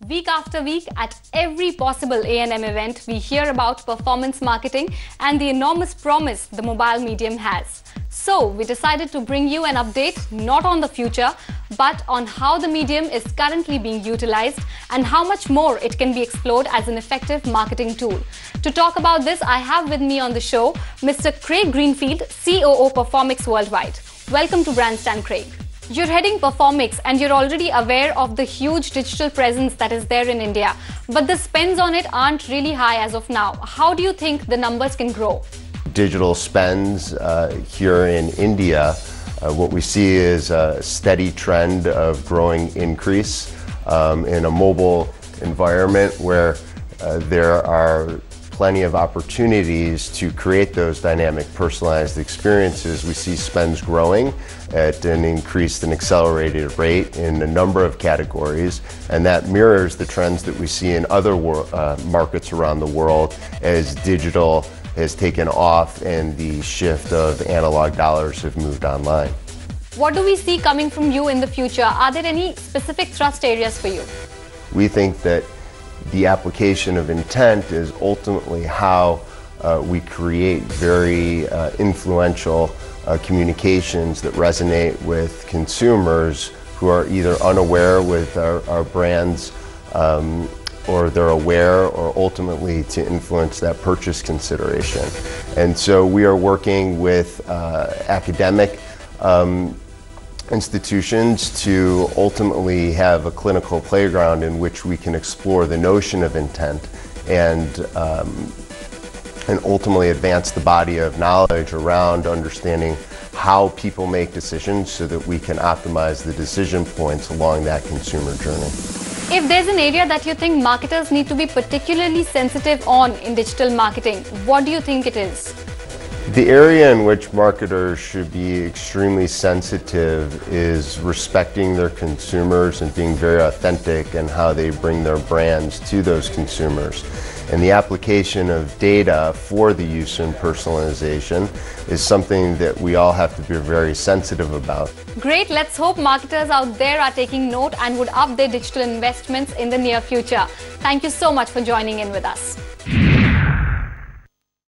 Week after week, at every possible A&M event, we hear about performance marketing and the enormous promise the mobile medium has. So, we decided to bring you an update not on the future, but on how the medium is currently being utilized and how much more it can be explored as an effective marketing tool. To talk about this, I have with me on the show Mr. Craig Greenfield, COO of Performics Worldwide. Welcome to Brandstand, Craig. You're heading Performics and you're already aware of the huge digital presence that is there in India. But the spends on it aren't really high as of now. How do you think the numbers can grow? Digital spends here in India, what we see is a steady trend of growing increase in a mobile environment where there are plenty of opportunities to create those dynamic, personalized experiences. We see spends growing at an increased and accelerated rate in a number of categories, and that mirrors the trends that we see in other markets around the world as digital has taken off and the shift of analog dollars have moved online. What do we see coming from you in the future? Are there any specific thrust areas for you? We think that the application of intent is ultimately how we create very influential communications that resonate with consumers who are either unaware with our brands or they're aware, or ultimately to influence that purchase consideration. And so we are working with academic institutions to ultimately have a clinical playground in which we can explore the notion of intent and ultimately advance the body of knowledge around understanding how people make decisions so that we can optimize the decision points along that consumer journey. If there's an area that you think marketers need to be particularly sensitive on in digital marketing, what do you think it is? The area in which marketers should be extremely sensitive is respecting their consumers and being very authentic in how they bring their brands to those consumers. And the application of data for the use in personalization is something that we all have to be very sensitive about. Great, let's hope marketers out there are taking note and would up their digital investments in the near future. Thank you so much for joining in with us.